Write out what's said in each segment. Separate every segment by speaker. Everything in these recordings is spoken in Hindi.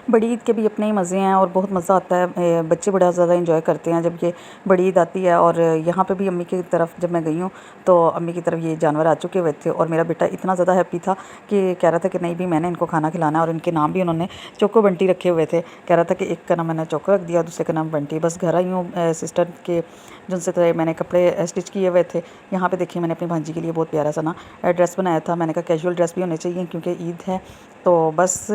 Speaker 1: बड़ी ईद के भी अपने ही मज़े हैं और बहुत मज़ा आता है। बच्चे बड़ा ज़्यादा इंजॉय करते हैं जब ये बड़ी ईद आती है। और यहाँ पे भी अम्मी की तरफ जब मैं गई हूँ तो अम्मी की तरफ ये जानवर आ चुके हुए थे और मेरा बेटा इतना ज़्यादा हैप्पी था कि कह रहा था कि नहीं भी मैंने इनको खाना खिलाना है। और इनके नाम भी उन्होंने चोको बंटी रखे हुए थे। कह रहा था कि एक का नाम मैंने चोको रख दिया, दूसरे का नाम बंटी। बस घर आई हूँ सिस्टर के जिनसे तो मैंने कपड़े स्टिच किए हुए थे। यहाँ पे देखिए मैंने अपनी भांजी के लिए बहुत प्यारा सा ना ड्रेस बनाया था। मैंने कहा कैजुअल ड्रेस भी होने चाहिए क्योंकि ईद है। तो बस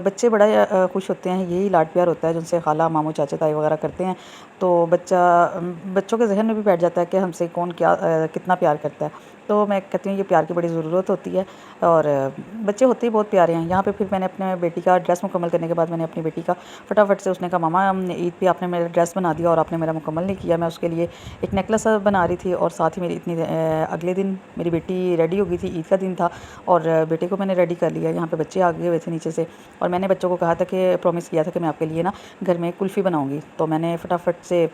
Speaker 1: बच्चे बड़ा खुश होते हैं, यही लाड प्यार होता है जिनसे खाला मामू चाचा ताई वगैरह करते हैं। तो बच्चों के जहन में भी बैठ जाता है कि हमसे कौन क्या कितना प्यार करता है। तो मैं कहती हूँ ये प्यार की बड़ी ज़रूरत होती है। और बच्चे होते ही बहुत प्यारे हैं। यहाँ पे फिर मैंने अपने बेटी का ड्रेस मुकम्मल करने के बाद मैंने अपनी बेटी का फटाफट से, उसने कहा मामा ईद पे आपने मेरा ड्रेस बना दिया और आपने मेरा मुकम्मल नहीं किया। मैं उसके लिए एक नेकलेस बना रही थी और साथ ही मेरी अगले दिन मेरी बेटी रेडी हो गई थी, ईद का दिन था और बेटे को मैंने रेडी कर लिया। यहाँ पे बच्चे आ गए हुए थे नीचे से और मैंने बच्चों को कहा था कि प्रॉमिस किया था कि मैं आपके लिए ना घर में कुल्फ़ी बनाऊँगी। तो मैंने फटाफट से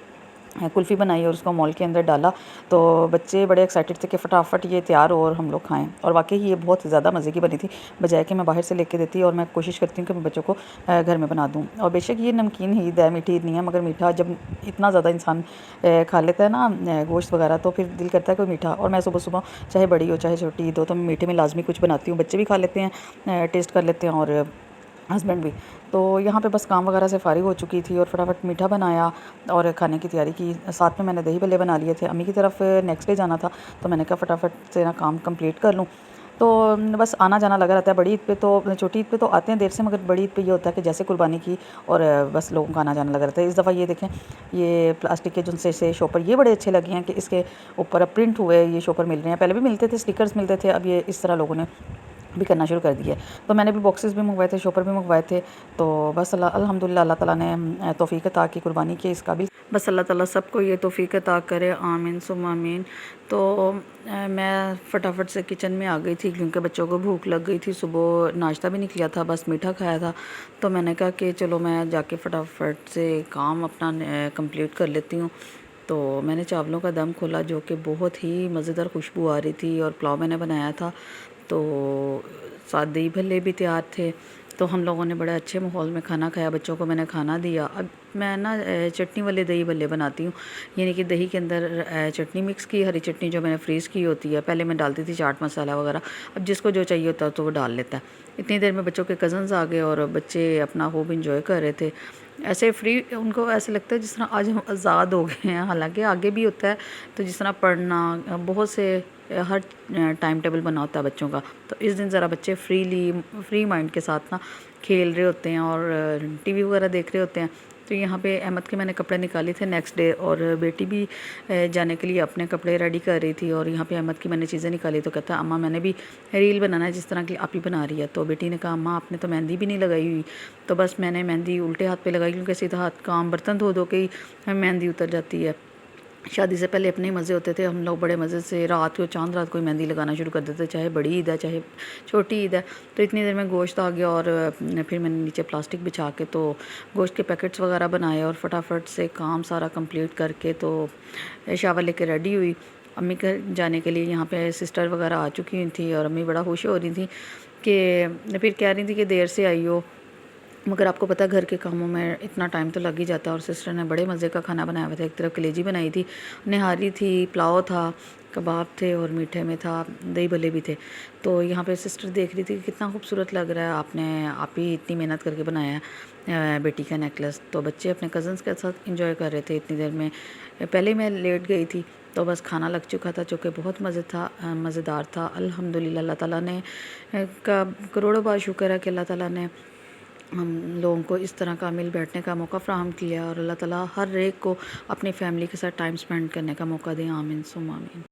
Speaker 1: कुल्फ़ी बनाई और उसको मॉल के अंदर डाला। तो बच्चे बड़े एक्साइटेड थे कि फटाफट ये तैयार हो और हम लोग खाएं। और वाकई ये बहुत ज़्यादा मज़े की बनी थी, बजाय कि मैं बाहर से लेके देती। और मैं कोशिश करती हूँ कि मैं बच्चों को घर में बना दूँ। और बेशक ये नमकीन ईद है, मीठी ईद नहीं है, मगर मीठा जब इतना ज़्यादा इंसान खा लेता है ना गोश्त वगैरह, तो फिर दिल करता है कोई मीठा। और मैं सुबह सुबह चाहे बड़ी हो चाहे छोटी ईद हो तो मैं मीठे में लाजमी कुछ बनाती हूँ। बच्चे भी खा लेते हैं, टेस्ट कर लेते हैं और हस्बैंड भी। तो यहाँ पे बस काम वगैरह से फ़ारिग हो चुकी थी और फटाफट मीठा बनाया और खाने की तैयारी की। साथ में मैंने दही भल्ले बना लिए थे। अम्मी की तरफ नेक्स्ट डे जाना था तो मैंने कहा फटाफट से ना काम कंप्लीट कर लूँ। तो बस आना जाना लगा रहता है। बड़ी ईद पे तो, छोटी ईद पे तो आते हैं देर से, मगर बड़ी ईद पे ये होता है कि जैसे कुर्बानी की और बस लोगों का आना जाना लगा रहता है। इस दफ़ा ये देखें, ये प्लास्टिक के जिनसे से शॉपर ये बड़े अच्छे लगे हैं कि इसके ऊपर अब प्रिंट हुए ये शॉपर मिल रहे हैं। पहले भी मिलते थे, स्टिकर्स मिलते थे, अब ये इस तरह लोगों ने भी करना शुरू कर दिया है। तो मैंने भी बॉक्सेस भी मंगवाए थे, शॉपर भी मंगवाए थे। तो बस अल्हम्दुलिल्लाह अल्लाह ताला ने तौफीक अता की कुर्बानी की इस काबिल। बस अल्लाह ताला सबको ये तौफीक अता करे, आमीन सुम्मा आमीन। तो मैं फटाफट से किचन में आ गई थी क्योंकि बच्चों को भूख लग गई थी। सुबह नाश्ता भी नहीं किया था, बस मीठा खाया था। तो मैंने कहा कि चलो मैं जाके फटाफट से काम अपना कंप्लीट कर लेती हूँ। तो मैंने चावलों का दम खोला जो कि बहुत ही मज़ेदार खुशबू आ रही थी और पुलाव मैंने बनाया था। तो साथ दही भल्ले भी तैयार थे। तो हम लोगों ने बड़े अच्छे माहौल में खाना खाया, बच्चों को मैंने खाना दिया। अब मैं ना चटनी वाले दही भल्ले बनाती हूँ, यानी कि दही के अंदर चटनी मिक्स की, हरी चटनी जो मैंने फ्रीज़ की होती है। पहले मैं डालती थी चाट मसाला वगैरह, अब जिसको जो चाहिए होता है तो वो डाल लेता है। इतनी देर में बच्चों के कज़न्स आ गए और बच्चे अपना खूब इंजॉय कर रहे थे। ऐसे फ्री, उनको ऐसे लगता है जिस तरह आज हम आज़ाद हो गए हैं। हालांकि आगे भी होता है, तो जिस तरह पढ़ना बहुत से हर टाइम टेबल बना होता है बच्चों का। तो इस दिन ज़रा बच्चे फ्री माइंड के साथ ना खेल रहे होते हैं और टीवी वगैरह देख रहे होते हैं। तो यहाँ पे अहमद के मैंने कपड़े निकाले थे नेक्स्ट डे और बेटी भी जाने के लिए अपने कपड़े रेडी कर रही थी। और यहाँ पे अहमद की मैंने चीज़ें निकाली तो कहता अम्मा मैंने भी रील बनाना है जिस तरह की आप ही बना रही है। तो बेटी ने कहा अम्मा आपने तो मेहंदी भी नहीं लगाई हुई। तो बस मैंने मेहंदी उल्टे हाथ पे लगाई क्योंकि सीधा हाथ काम बर्तन धो धो के ही मेहंदी उतर जाती है। शादी से पहले अपने ही मज़े होते थे, हम लोग बड़े मज़े से रात को चांद रात को ही मेहंदी लगाना शुरू कर देते, चाहे बड़ी ईद है चाहे छोटी ईद है। तो इतनी देर में गोश्त आ गया और फिर मैंने नीचे प्लास्टिक बिछा के तो गोश्त के पैकेट्स वगैरह बनाए और फटाफट से काम सारा कंप्लीट करके तो शावर लेके रेडी हुई अम्मी के जाने के लिए। यहाँ पे सिस्टर वगैरह आ चुकी थी और अम्मी बड़ा खुश हो रही थी कि फिर कह रही थी कि देर से आई हो, मगर आपको पता है घर के कामों में इतना टाइम तो लग ही जाता है। और सिस्टर ने बड़े मज़े का खाना बनाया हुआ था, एक तरफ कलेजी बनाई थी, निहारी थी, पुलाव था, कबाब थे और मीठे में था दही भल्ले भी थे। तो यहाँ पे सिस्टर देख रही थी कि कितना खूबसूरत लग रहा है, आप ही इतनी मेहनत करके बनाया है बेटी का नेकलेस। तो बच्चे अपने कज़न्स के साथ इंजॉय कर रहे थे। इतनी देर में पहले मैं लेट गई थी तो बस खाना लग चुका था जो कि बहुत मज़ेदार था। अल्हम्दुलिल्लाह अल्लाह ताला ने का करोड़ों बार शुक्र है कि अल्लाह ताला ने हम लोगों को इस तरह का मिल बैठने का मौका फ़राहम किया और अल्लाह ताला हर एक को अपनी फ़ैमिली के साथ टाइम स्पेंड करने का मौका दें। आमीन सुम्मा आमीन।